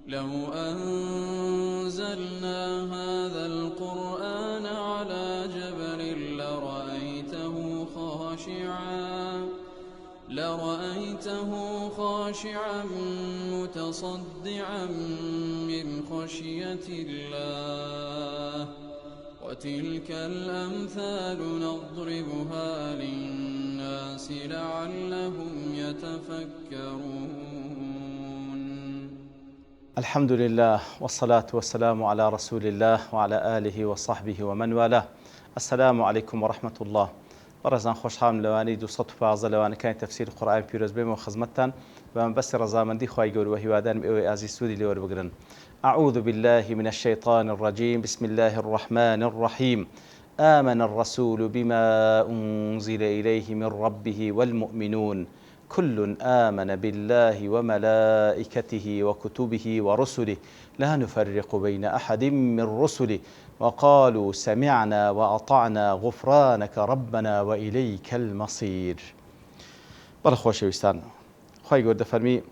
لو أنزلنا هذا القرآن على جبل لرأيته خاشعا متصدعا من خشية الله وتلك الأمثال نضربها للناس لعلهم يتفكرون. الحمد لله والصلاة والسلام على رسول الله وعلى آله وصحبه ومن والاه. السلام عليكم ورحمة الله. بەڕێزان خۆشحاڵم لەوانەی 215 لەوانەکانی تەفسیر قورئانی پیرۆز بێمەوە خزمەتتان بەمەبەستی ڕەزامەندی خوای گەورە و هیوادارم ئێوەی ئازیز سوودی لێوەربگرن. أعوذ بالله من الشيطان الرجيم. بسم الله الرحمن الرحيم. آمن الرسول بما أنزل إليه من ربه والمؤمنون كل آمن بالله وملائكته وكتبه ورسله لا نفرق بين أحد من رسله وقالوا سمعنا وأطعنا غفرانك ربنا وإليك المصير. بەڵێ خۆشەویستان، خوای گەورە دەفەرمی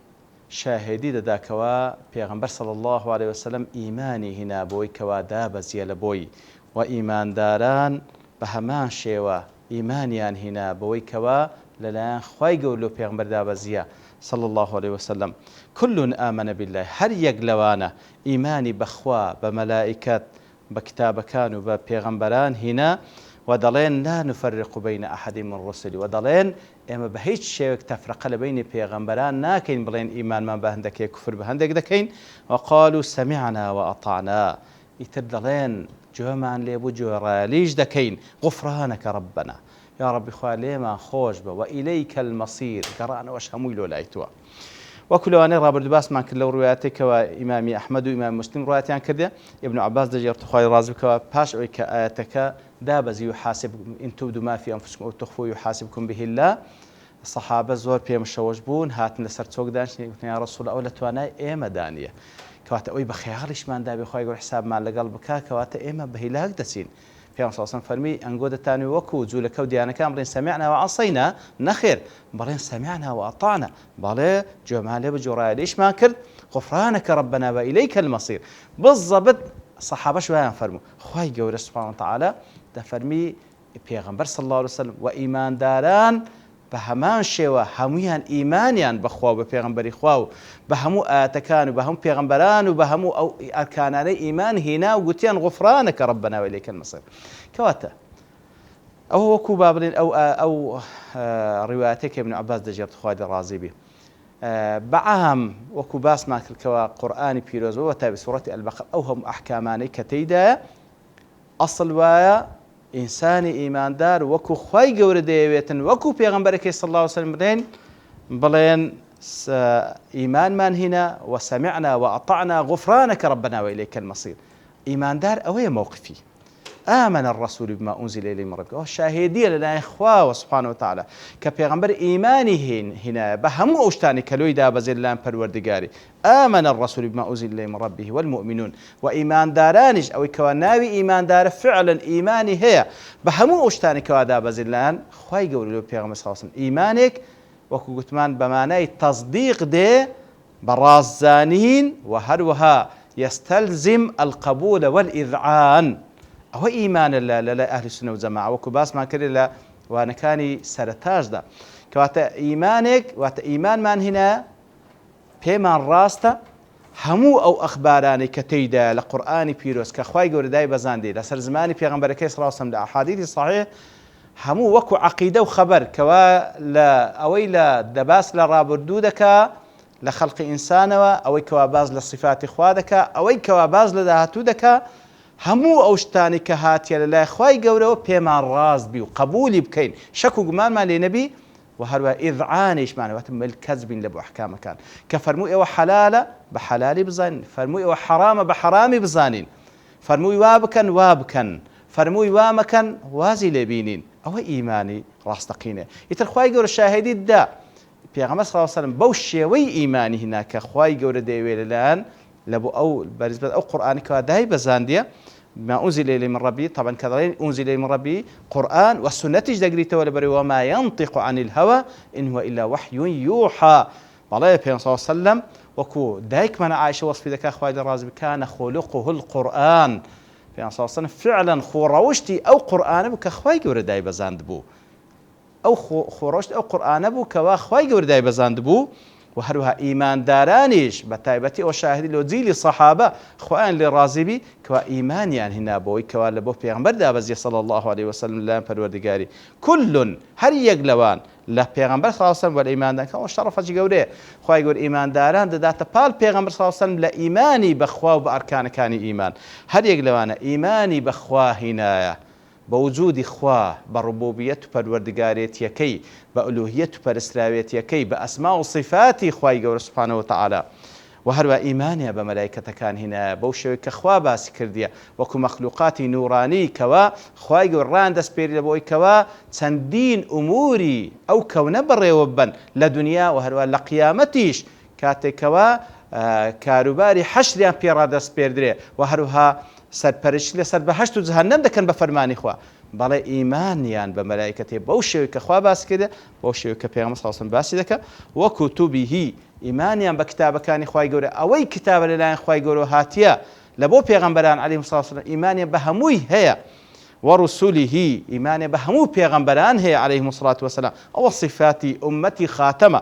شاهێدی دەداکەوە پێغەمبەر صلی الله عليه وسلم ئیمانی هێنا بۆی کەوا دابەزیە لە بۆی و ئیمانداران بە هەمان شێوە ئیمانیان هێنا بەوەی کەوا لەلایەن خوای گەورە و پێغەمبەر دابەزیە صلی الله عليه وسلم. كل آمن بالله، هەر یەک لەوانە ئیمانی بەخوا بە مەلائکەت بە کتابەکان و بە پێغەمبەران هێنا و دەڵێن لا نفرق بين أحد من رسله و دەڵێن ئێمە بە هیچ شێوەیەک تەفرقە لە بینی پێغەمبەران ناکەین، بڵێن ئیمانمان بە هەندێک کوفر بە هەندێک دەکەین. وقالوا سمعنا وأطعنا، ئیتر دەڵێن گوێمان لێبوو گوێڕایەلیش دەکەین. غفرانك ربنا، یا ربی خوا لێمان خۆش بە و إليك المصير، گەڕانەوەش هەمووی لۆ لای تۆە. وەکو لەوانەیە ڕابردوو باسمان کرد لەو ڕوایەتێکەوە ئیمامی ئەحمەد و ئیمامی مسلم ڕوایەتیان کردێ. ئیبن عەباس دەجێڕێت خوای ڕازی بکەوە پاش ئەوەی کە ئاەتەکە دابەزی و حاسب ئین تبدوا ما فی ئەنفسکم ئەو تخفوه یحاسبکم به الله، سەحابە زۆر پێم شەوەش بوون، هاتن لەسەر چۆکدان یا ڕەسوول ئەو لە توانای ئێمەدانیە، کەواتە ئەوەی بە خەیاڵیشمان دابێ خوای گەورە حسابمان لەگەڵ بکا، کەواتە ئێمە بە هیلاک دەچین. پێغەمبەر صلی الله علیه و سلم فەرمی ئەنگۆ دەتانوی وەکو جوولەکە و دیانەکان بڵێن سەمیعنا وعەصەینا، نەخێر بڵێن سەمیعنا وئەطەعنا، بەڵێ گوێمان لێ بە گوێڕایەلیشمان کرد. غفرانك ربنا وإليك المصير. بالضبط سەحابەش وایان فەرموو. خوای گەورە سوبحانه وتعالى دەفەرمی پێغەمبەر صلی الله عليه وسلم و ئیمانداران بە هەمان شێوە هەمویان ئیمانیان بەخوا و بە پێغەمبەری خوا و بە هەموو ئاەتەکان و بە هەموو پێغەمبەران و بە هەموو ئەو ئەرکانانەی ئیمان هێنا و گوتیان غفرانك ربنا وإليك المصير. کەواتە ئەوە وەکو با بڵێن ئەو ڕیوایەتێک ئیبن عەباس دەجێڕێت خوای ڕازی بێ. بەعام وەکو باسمان کردکەوە قورئانی پیرۆزەوە تا سوورەتی ئەلبەقەرە ئەو هەموو ئەحکامانەی کە تێیدایە ئەسڵ وایە ئینسانی ئیماندار وەکو خوای گەورە دەیەوێتن، وەکو پێغەمبەرەکەی صلی الله عليه وسلم بڵێن ئیمانمان هێنا وسمعنا وأطعنا غفرانك ربنا وإليك المصير. ئیماندار ئەوەیە موقفی. آمن الرسول بما أنزل إليه من ربه، شاهدية لله إخوة سبحانه وتعالى كبيغمبر إيماني هنا بهمو أوشتاني كلوي دابزي اللام پروردگاري. آمن الرسول بما أنزل إليه من ربه والمؤمنون، وإيمان دارانج أو كواناوي إيمان دار فعلا إيماني هي بهمو أوشتاني كوا دابزي اللام خواي قولوا له بيغمبر صلى الله عليه وسلم إيمانك وكو قتمان بمعنى تصديق ده برازانين وهروها يستلزم القبول والإذعان. ئەوە ئیمانە لە ئەهلی سونە و جەماعە، وەکو باسمان کرد لە وانەکانی سەرەتاشدا، کەواتە ئیمانێک واتە ئیمانمان هێنا پێمان ڕاستە هەموو ئەو ئەخبارانی کە تێیدا لە قورئانی پیرۆز کە خوای گەورە دای بەزاندی لەسەر زمانی پێغەمبەرەکەی صلی الله علیه وسلم لە ئەحادیثی صحیح هەموو وەکو عەقیدە و خەبەر کەوا لە ئەوەی لە دەباس لە ڕابردوو دەکا لە خەڵقی ئینسانەوە، ئەوەی کەوا باز لە صفاتی خوا دەکا، ئەوەی کەوا باز لە داهاتوو دەکا، هەموو ئەو شتانی کە هاتیە لەلای خوای گەورەوە پێمان ڕاست بی و قبولی بکەین، شەک و گومانمان لێ نەبی، و هەروە ئیذعانیشمان واتە ملکەز بین لە بۆ ئەحکامەکان کە فەرمووی ئەوە حەلالە بە حەلالی بزانین، فەرمووی ئەوە حەرامە بە حەرامی بزانین، فەرمووی وا بکەن وا بکەن، فەرمووی وا مەکەن وازی لێ بینین. ئەوە ئیمانی ڕاستەقینە. ئیتر خوای گەورە شاهێدی دا پێغەمبەر صلی الله عليه وسلم بەو شێوەی ئیمانی هێنا کە خوای گەورە دەیەوێت لەلایەن لە بۆ ئەو بەرزبەت ئەو قورئانی کەوا دای بەزاندیە ما أنزل إليه من ربي، طبعا كذلك أنزل إليه من ربي قرآن والسنة دقريته ولا بري وما ينطق عن الهوى إن هو إلا وحي يوحى. بەڵێ پێ صلی الله عليه وسلم وەکو دایکمانە عایشە وەسفی دەکات خوای لێ ڕازی بێ کانە خولقه القورئان پێغەمبەر صلی الله علیه و سلم فعلا خۆڕەوشتی ئەو قورئانە بوو کە خوای گەورە دایبەزاند بوو ئەو خۆڕەوشت ئەو قورئانە بوو کەوا خوای گەورە دایبەزاند بوو و هەروەها ئیماندارانیش بە تایبەتی ئەو شاهدی لۆ جیلی سەحابە خوایان لێ ڕازی بی کەوا ئیمانیان هێنا بۆی کەوا لە بۆ پێغەمبەر دابەزیە صلی الله علیه وسلم لەلایەن پەروەردگاری كل هەر یەک لەوان لە پێغەمبەر صلی الله علیه وسلم وەرە ئیمانداران کەوا شەڕەفەتی گەورەیە خوای گەورە ئیمانداران دەداتە پاڵ پێغەمبەر صلی الله علیه وسلم لە ئیمانی بەخوا و بە ئەرکانەکانی ئیمان هەر یەک لەوانە ئیمانی بەخوا هینایە بوجودی خوا بربوبیت و پروردگاریتیەکەی بە ئولوهیەت و پەرستراوێتیەکەی بە ئەسما و صفاتی خوای گەورە سبحانه وتعالى و هەروە ئیمانیە بە مەلایکەتەکان هینایە بەو شێوەیە کە خوا باسی کردیە وەکو مەخلوقاتی نورانی کەوا خوای گەورە ڕان دەسپێری لە بۆی کەوا چەندین ئوموری ئەو کەونە بەڕێوە بن لە دنیا و هەروە لە قیامەتیش کاتێکەوە کاروباری حەشریان پێڕا دەسپێردرێ و هەروها سەرپەرشتی لەسەر بەهەشت و جەهەنەم دەکەن بە فەرمانی خوا بەڵێ ئیمانیان بە مەلایکەتێ بەو شێوەیە کە خوا باسی کردێ بەو شێوەیە کە پێغەمبەر صلی الله علیه و سلم باسی دەکات وەکوتوبیهی ئیمانیان بە کتابەکانی خوای گەورە ئەوەی کتابە لەلایەن خوای گەورە هاتیە لە بۆ پێغەمبەران عەلەیهیمۇ الصلاة والسلام ئیمانیان بە هەمووی هەیە ورسوله ئیمانیان بە هەموو پێغەمبەران هەیە عەلەیهیمۇ الصلاة والسلام ئەوە صفاتی ئومەتی خاتەمە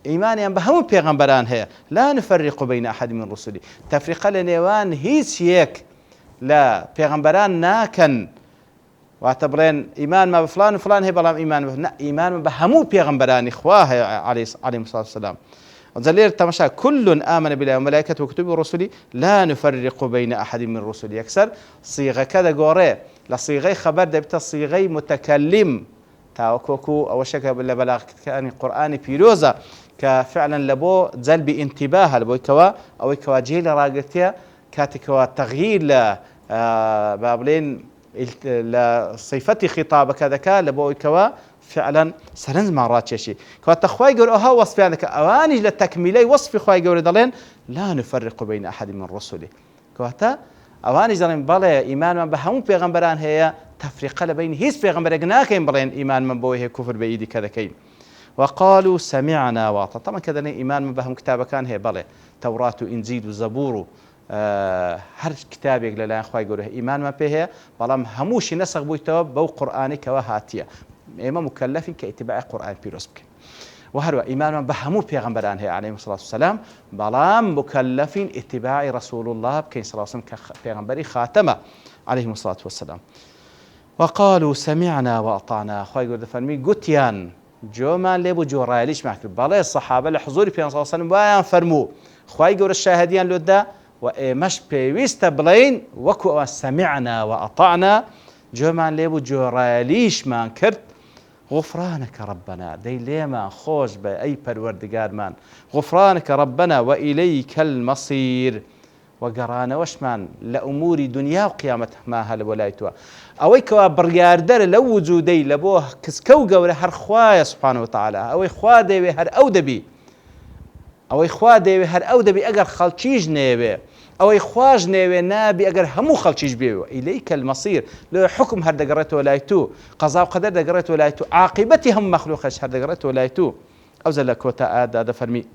ئیمانیان بە هەموو پێغەمبەران هەیە لا نفرق بين أحد من رسله تفریقە لە نێوان هیچ یەک لا پێغەمبەران ناکەن واتە بڵێن ئیمانمان بە فلان و فلان هەیە بەڵام ئیمانمان بە هەموو پێغەمبەرانی خوا هەیە عەلەیهیمۇ الصلاة والسلام لێر تەماشا كل آمن بالله وملائكته وكتبه ورسله لا نفرق بين أحد من رسله يكسر صيغة كذا قوري لصيغة خبر دبت صيغة متكلم تاوكوكو أو شك بلاغ كان قرآني بيروزا كفعلا لبو جلب انتباه لبو كوا أو كوا جيل راقتيا كاتكوا تغيير ل بابلين لصفة خطابك كذا لبو كوا فعلا سرنج مرات شيء كوات خواي يقول أها وصف عندك أواني للتكميلي وصف خواي يقول دلين لا نفرق بين أحد من رسله كواتا أواني دلين بلا إيمان من بهم بيغمبران هي تفرقة بين هيس بيغمبر جناكين بلين إيمان من بوه كفر بيدي كذا كين وقالوا سمعنا واطع طبعا كذا إيمان من بهم كتاب كان هي بلا توراة وإنجيل وزبور هر كتابك للا خواي يقول إيمان ما به بلام هموش نسخ بويتوب بو قرآني كوهاتية إما مكلف كاتباع قرآن بيروس بكن وهروا إيمان بهمو بيغمبران هي عليه الصلاة والسلام بلام مكلف اتباع رسول الله بكين صلى الله عليه وسلم كبيغمبري خاتمة عليه الصلاة والسلام وقالوا سمعنا وأطعنا خواهي قول دفرمي قتيان جو ما ليبو جو رايليش معك بلا الصحابة لحضور بيان صلى الله عليه وسلم ويان فرمو خواهي قول الشاهدين لده ومش بيويست بلين وكو سمعنا وأطعنا جو ما ليبو جو رايليش ما كرت غفرانك ربنا دي ليما خوش بأي پروردگار من غفرانك ربنا وإليك المصير وقرانا وشمان لأمور دنيا وقيامة ما هل ولايتها أويكوا برياردر لو وجودي لبوه كسكو قوله هر خوايا سبحانه وتعالى أوي خوا ديوي هر أودبي أوي خوا ديوي هر أودبي أقر خلچيج نيوي أو إخواج نيوي نابي أجر همو خلشيج بيو إليك المصير لو حكم هر دقرته ولايتو قضاء وقدر دقرته ولايتو عاقبتي هم مخلوقش هر دقرته ولايتو أو زلك وتآد هذا فرمي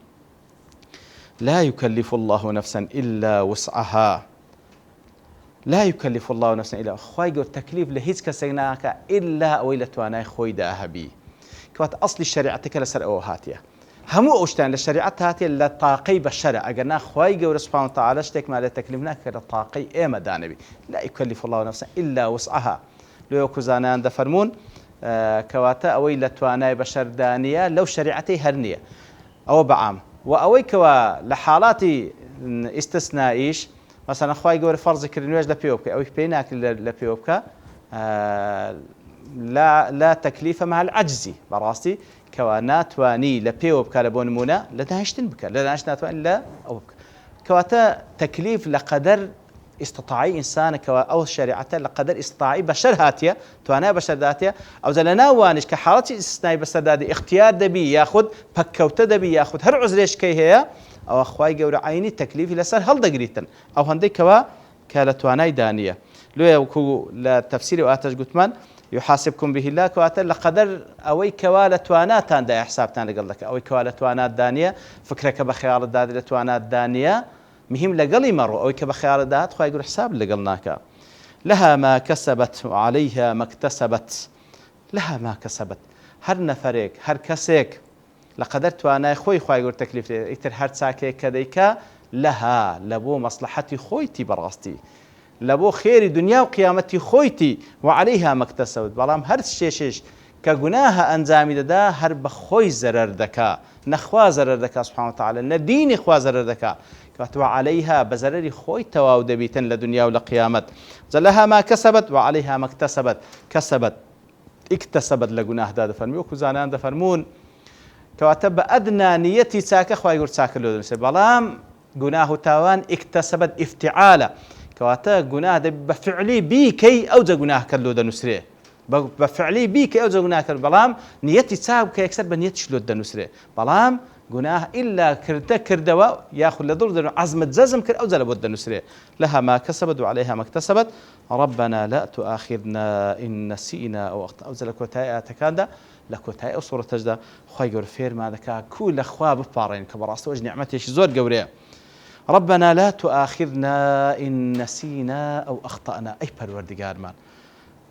لا يكلف الله نفسا إلا وسعها لا يكلف الله نفسا إلا خواي قول تكليف لهيج كسيناك إلا أويلة وانا خوي داهبي كوات أصل الشريعة كلا أو هاتيه همو أوشتان للشريعة هاتي للطاقي بالشرع أجرنا خواي قول سبحانه وتعالى اشتك ما لتكلفنا كالطاقي إيما دانبي لا يكلف الله نفسا إلا وسعها لو يكوزانان دفرمون كواتا أوي لتوانا بشر دانية لو شريعتي هرنية أو بعام وأوي كوا لحالاتي استثنائيش مثلا خواي قول فرض كرنواج لبيوبك أو بيناك لبيوبك لا تكليف مع العجز براستي كوانات واني لبيو بكالبون مونا لدهشتن بك لدهش ناتوان لا أو بك كواتا تكليف لقدر استطاعي إنسان كوا أو شريعة لقدر استطاعي بشر هاتيا توانا بشر ذاتيا أو زلنا وانش كحالتي استثنائي بشر ذاتي اختيار دبي ياخذ بكوت دبي ياخذ هر عذريش كي هي أو أخواي جور عيني تكليف لسر هل دقريتن أو هندي كوا كالتواناي دانية لو يكو لتفسير وآتش قتمان يحاسبكم به الله كواتە لە قەدەر ئەوەی کەوا لە تواناتاندا حسابتان لەگەڵ دەکات ئەوەی کەوا لە توانات دانیە فکرەکە بە خەیاڵتدا لە توانات دانیە مهم لەگەڵی مەڕۆ ئەوەی کە بە خەیاڵت داهات خوای گەورە حساب لەگەڵ ناکە لها ما كسبت وعليها ما اكتسبت لها ما كسبت هەر نەفەرێک هەر کەسێک لە قەدەر توانای خۆی خوای گەورە تەکلیف دێت ئیتر هەر چاکەیەک کە دەیکا لەها لە بۆ مەسلحەتی خۆیتی بەڕاستی لە بۆ خێری دنیا و قیامەتی خۆیتی وعليها ما اكتسبت بەڵام هەر شتێشش کە گوناهە ئەنجامی دەدا هەر بە خۆی زەرەر دەکا نەخوا زەرەر دەکا سبحانه وتعالى نە دینی خوا زەرەر دەکا کەواتە عليها بە زەرەری خۆی تەواو دەبیتن لە دنیا و لە قیامەت لها ما كسبت وعليها ما اكتسبت كسبت اكتسبت لە گوناهدا دەفەرمی وەکو زانان دەفەرمون کەواتە بە ئەدنا نیەتی چاکە خوای گەورە چاکە لێ دەنووسێت بەڵام گوناه و تاوان اكتسبت افتعالە کەواتە گوناه بە فعلی بیکەی ئەوجە گوناهکە لێ دەنووسرێ بە فعلی بیکەی ئەوجە گوناهکە بەڵام نیەتی چاک بکە یەکسەر بە نیەتیش لێ دەنووسرێ بەڵام گوناه إلا کردەوە یاخود لە دڵ دەنووسێ عەزمت جەزم کرد ئەوجە لە بۆ دەنووسرێ لها ما كسبت وعليها ما اكتسبت ربنا لا تؤاخذنا إن نسينا أو أخطأنا ئەوجە لە کۆتایی ئاەتەکاندا لە کۆتایی ئەو سوورەتەشدا خوای گەورە فێرمان دەکات کوو لە خوا بپاڕێن کە بەڕاستەوەش نیعمەتێکی زۆر گەورەیە ربنا لا تؤاخذنا إن نسينا أو أخطأنا أي پەروەردگارمان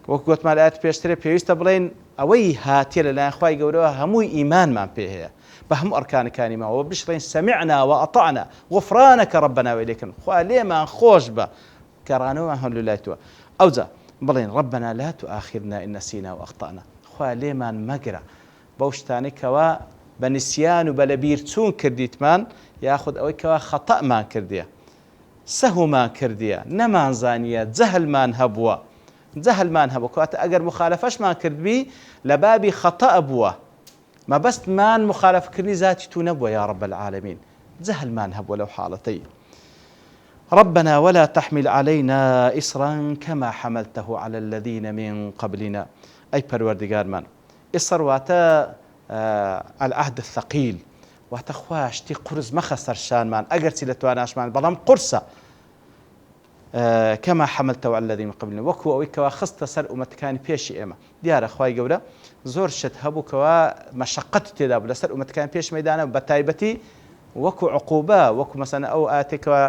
وەکو گوتمان لە ئاەت پێشترێ پێویستە بڵێن ئەوەی هاتیە لەلایەن خوای گەورەوە هەمووی ئیمانمان پێ هەیە بە هەموو ئەرکانەکانی ماوە بشڵێن سەمیعنا وەئەطەعنا غوفرانەکە ربنا وإليكم خوا لێمان خۆش بە گەڕانەوەمان هەم لە لای تۆوە ئەوجا بڵێن ربنا لا تؤاخذنا إن نسينا وأخطأنا خوا لێمان مەگرە بەو شتانەی کەوا بە نسیان و بە لەبیر چوون کردیتمان یاخود ئەوەی کەوا خەتەئمان کردیە سەهومان کردیە نەمانزانیە جەهلمان هەبووە کەواتە ئەگەر مخالەفەشمان کردبی لە بابی خەتەئ بووە مەبەستمان مخالەفەکردنی ذاتی تو نەبووە یا رب العالمین جەهلمان هەبووە لەو حاڵەتەی ربنا ولا تحمل علينا إصرا كما حملته على الذين من قبلنا أي پەروەردگارمان ئیسر واتە العهد الثقيل واتە خوا شتی قورس مەخە سەرشانمان ئەگەرچی لە تواناشمان بەڵام قورسە كما حملته على الذين من قبلنا وەکو ئەوەی کەوا خستە سەر ئومەتەکانی پێشی ئێمە دیارە خوای گەورە زۆر شت هەبوو کەوا مەشەقەت تێدا بوو لەسەر ئومەتەکانی پێش مەیدانە بە تایبەتی وەکو عقوبە وەکو مەسەلەن ئەو ئاەتێکەوە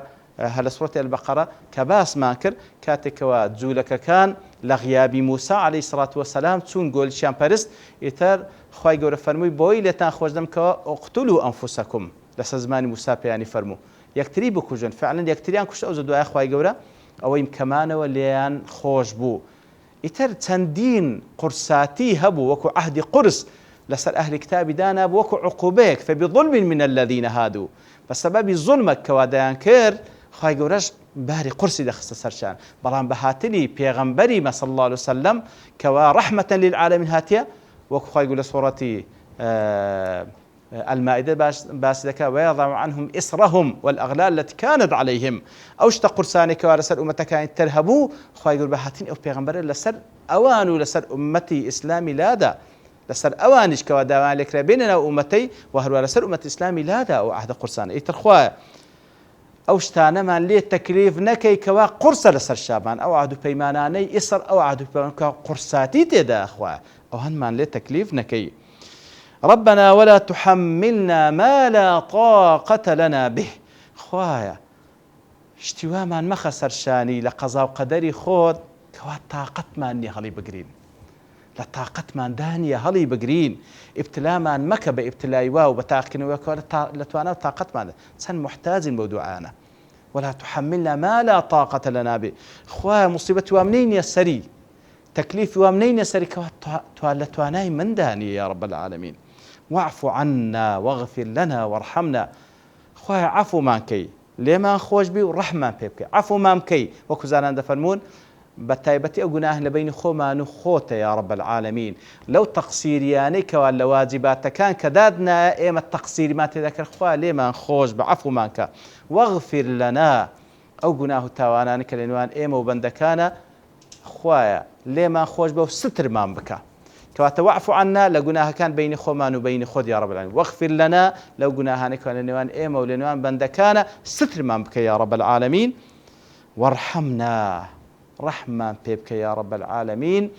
هەلە سوورەتی البەقەرە کە باسمان کرد کاتێکەوە جوولەکەکان لە غیابی موسا عەلەیهی سەڵات وەسەلام چوون گۆلچیان پەرست ئیتر خوای گەورە فەرمووی بۆی لێتان خۆش دەم کەوە ئوقتولوا ئەنفوسەکم لەسەر زمانی موسا پێیانی فەرموو یەکتری بکوژن فعلا یەکتریان کوشت ئەوجە دوای خوای گەورە ئەوەی کەمانەوە لێیان خۆش بوو ئیتر چەندین قورساتی هەبوو وەکو عەهدی قورس لەسەر ئەهلی کتابی دانا وەکو عقوبەیەک فبظلم من الذين هادوا بەسەبەبی زوڵمێک کەوا دەیان کرد خوای گەورەش باری قورسی دەخستە سەرشان بەڵام بە هاتنی پێغەمبەری مە صلی الله عليه وسلم کەوا ڕەحمەتەن للعالمین هاتیە وەکو خوای گەورە لە سوورەتی المائدة باسی دەکات ويضع عنهم إصرهم والأغلال التي كانت عليهم ئەو شتە قورسانی کەوا لەسەر ئومەتەکانی تر هەبوو خوای گەورە بە هاتنی ئەو پێغەمبەرە لەسەر ئەوان و لەسەر ئومەتی ئیسلامی لادا لەسەر ئەوانیش کەوا داوایان لێکرا بێنە ناو ئومەتەی و هەروە لەسەر ئومەتی ئیسلامی لادا ئەو عەهدە قورسانە ئیتر خوایە ئەو شتانەمان لێ تەکلیف نەکەی کەوا قورسە لەسەر شابان ئەو عەهد و پەیمانانەی ئیسر ئەو عەهد و پەیمانە قورساتی تێدا خوایە ئەوانمان لێ تەکلیف نەکەی ربنا ولا تحملنا ما لا طاقة لنا به خوايا اشتوامان مەخە سەرشانی لە قەزا و قەدەری خۆت کەوا تاقەتمان نییە هەڵی بگرین لە تاقەتمان دانیە هەڵی بگرین ئیبتلامان مەکە بە ئیبتلای وا و بە تاقیکردنەوەی لە توانە و تاقەتمانە چەند محتاجین بەو دوعانە ولا تحملنا ما لا طاقة لنا به خوايا مصیبەتی وام نینیە سەری تەکلیفی وام نینیە سەری کەوا لە توانای من دانیە یا رب العالمین واعف عنا واغفر لنا وارحمنا خوايا عفومان کەی لێمان خۆش بی و ڕەحمان پێ بکەی عفومان بکەی وەکو زانان دەفەرمون بە تایبەتی ئەو گوناه لە بینی خۆمان و خۆتە یا رب العالمین لەو تەقسیریانەی کەوا لە واجباتەکان کە دادنا ئێمە تەقسیریمان تێدا کرد خوا لێمان خۆش بە عفومان کە واغفر لنا ئەو گوناه و تاوانانە کە لە نێوان ئێمە و بەندەکانە خوایە لێمان خۆش بە و سترمان بکە کەواتە واعف عنا لە گوناهەکان بینی خۆمان و بینی خۆت یا رب العالمین واغفر لنا لەو گوناهانەی کە لە نێوان ئێمە و لە نێوان بەندەکانە سترمان بکە یا رب العالمین وارحمنا ڕەحمان پێ بکە یا رب العالمین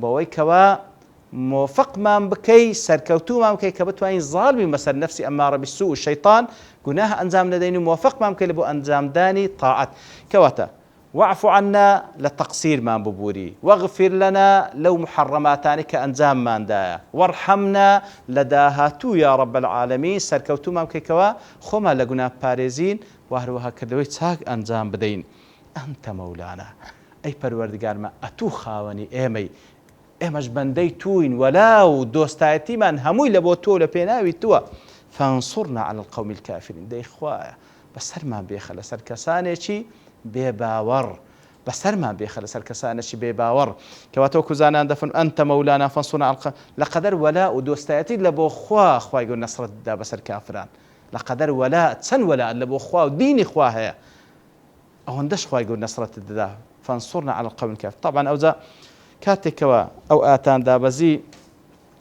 بەوەی کەوا موفقمان بکەی سەرکەوتومان بکەی کە بتوانین زاڵبین بەسەر نەفسی ئەمارە بالسوء و شەیطان گوناه ئەنجام نەدەین و موفقمان بکەی لە بۆ ئەنجامدانی تاعەت کەواتە واعف عنا لتقصيرمان ببوري واغفر لنا لو محرماتاني كأنزام ماندايا وارحمنا لداهاتو يا رب العالمين سركوتو مام كيكوا خما لقنا باريزين وهروها كردوي تاك أنزام بدين أنت مولانا أي پروردگار ما أتو خاوني إيمي إيمش بندي توين ولاو دوستايتي من هموي لبوتو لبيناوي توا فانصرنا على القوم الكافرين دي إخوايا بس هرمان بيخل سركساني چي بێباوەڕ بەسەرمان بێخە لەسەر کەسانێکی بێباوەڕ کەواتەوە کوزانان دەفن ئەنتە مەولانا فانصرنا لە قەدەر وەلا و دۆستایەتی لە بۆ خوا خوای گەورە نەسرەت دەدا بەسەر کافران لە قەدەر وەلا چەند وەلا لە بۆ خوا و دینی خوا هەیە ئەوەندەش خوای گەورە نەسرەت دەدا فانصرنا على القوم الكافرين طبعا ئەوجا کاتێکەوە ئەو ئاتان دابەزی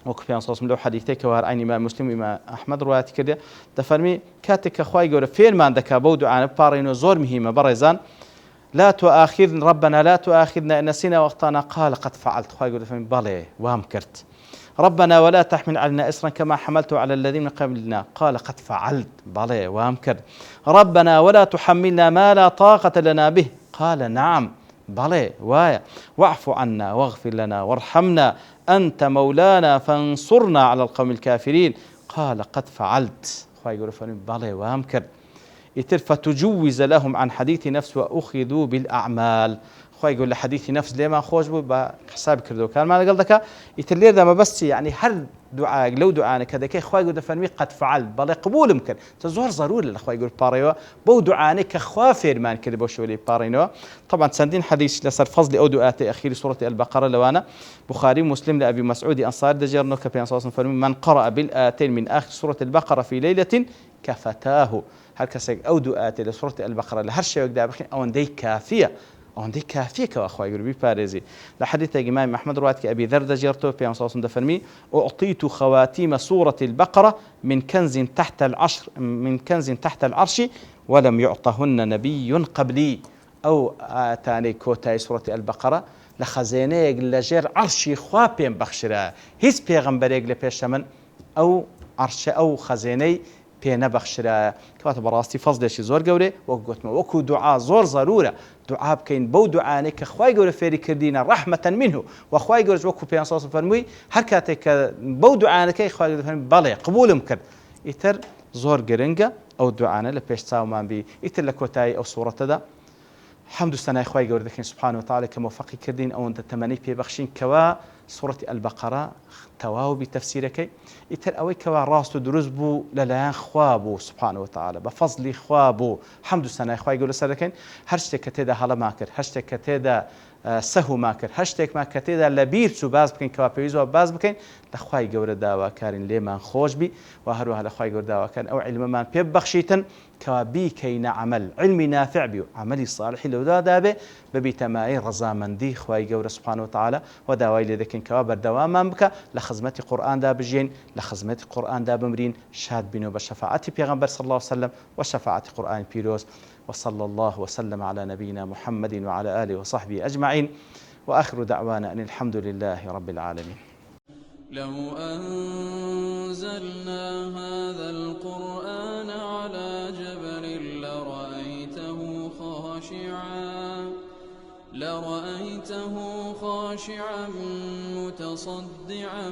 وەکو پێیان سەڵسم لەو حەدیثێکەوە هەر عینی ئیمام مسلم و ئیمام ئەحمەد ڕوایەتی کردێ دەفەرمی کاتێک کە خوای گەورە فێرمان دەکا بەو دوعانە بپاڕێنەوە زۆر مهمە بەڕێزان لا تؤاخذنا ربنا لا تؤاخذنا إن نسينا واخطأنا قال قد فعلت خوای گەورە دەفەرمی بەڵێ وام کرد ربنا ولا تحمل علينا إصرا كما حملته على الذين من قبلنا قال قد فعلت بەڵێ وام کرد ربنا ولا تحملنا ما لا طاقة لنا به قال نعم بەڵێ وایە واعف عنا واغفر لنا وارحمنا أنت مولانا فانصرنا على القوم الكافرين قال قد فعلت خوای گەورە فەرمی بەڵێ وام کرد ئیتر فتجوز لهم عن حديث نفس وأخذوا بالأعمال خوای گەورە لە حديث نفس لێمان خۆش بوو بە حساب کردەوەکانمان لەگەڵ دەکا ئیتر لێردا مەبەستی یعنی هەر دوعاک لەو دوعانە کە دەکەی خوای گەورە دەفەرمی قد فعلت بەڵێ قبولم کرد تە زۆر ضرورە لە خوای گەورە پاڕێەوە بەو دوعانەی کە خوا فێرمان کرد بۆ شێوەی پاڕێنەوە طبعا چەندین حدیث لەسەر فەزلی ئەو دوعاتەی ئەخیری سوورەتی البەقەرە لەوانە بخاري مسلم لأبي مسعود أنصاري دەجێڕنەوە کە پێیان سەڵسم فەرمی من قرأ بالآيتين من آخر سورة البقرة في ليلة كفتاه هەر کەسێک ئەو دوعاتێ لە سوورەتی البەقەرە لە هەر شێوەیەکدا بخوێنێ ئەوەندەی کافیە ئەوەندەی کافیەکەوە خوای گەورە بیپارێزی لە حەدیثێکی ئیمام ئەحمەد ڕوات کە ئەبی ذەر دەجێڕێتەوە پێیان سەڵسم دەفەرمی أعطيت خواتيم سورة البقرة من كنز تحت العرش ولم يعطهن نبي قبلي أو آتاني كوتاي سورة البقرة لە خەزێنەیەک لەژێر عەرشی خوا پێم بەخشرا هیچ پێغەمبەرێک لە پێشە من ئەو عەرشە ئەو خەزێنەی پێ نەبەخشرایە کەواتە بەڕاستی فەزلێکی زۆر گەورەی وەکو گوتمە وەکو دوعا زۆر ضرورە دوعا بکەین بەو دوعانەی کە خوای گەورە فێری کردینە ڕەحمەتەن منه و خوای گەورە وەکو پێیان سەڵسم فەرمووی هەر کاتێک کە بەو دوعانەکەی خوای گەورە دەفەرمی بەڵێ قبولم کرد ئیتر زۆر گرنگە ئەو دوعانە لە پێش چاومان بی ئیتر لە کۆتایی ئەو سوورەتەدا حمد و سنای خوای گەورە دەکەین سبحانه وتعالى کە موفقی کردین ئەوەندە تەمەنی پێبەخشین کەوا سوورەتی البەقەرە تەواوی تەفسیرەکەی ئیتر ئەوەی کەوا ڕاست و دروست بوو لەلایەن خوا بوو سبحانه وتعالى بە فەزلی خوا بوو حمد و سنای خوای گەورە لەسەر دەکەین هەر شتێک کە تێدا هەڵەما کرد هەر شتێک کە تێدا سەهوما کرد هەر شتێکمان کە تێدا لە بیر چوو باز بکەین کەوا پێویستە باز بکەین لە خوای گەورە داواکارین لێمان خۆش بی و هەروەها لە خوای گەورە داواکارین ئەو عیلمەمان پێ ببەخشیتن کەوا بیکەینە عەمەل علمی نافع بی و عەمەلی صالحی لەودا بێ بەبیتەمایی ڕەزامەندی خوای گەورە سبحانه وتعالى و داوای لێ دەکەین کەوا بەردەواممان بکە لە خزمەتی قورئاندا بژین لە خزمەتی قورئاندا بمرین شاد بینەوە بە شەفاعەتی پێغەمبەر صلی الله عليه وسلم و شەفاعەتی قورئانی پیرۆز وصلى الله وسلم على نبينا محمد وعلى آله وصحبه أجمعين وآخر دعوانا أن الحمد لله رب العالمين لو أنزلنا هذا القرآن على جبل لرأيته خاشعا متصدعا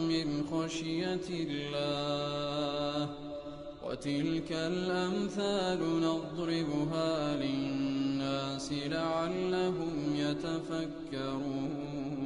من خشية الله وتلك الأمثال نضربها للناس لعلهم يتفكرون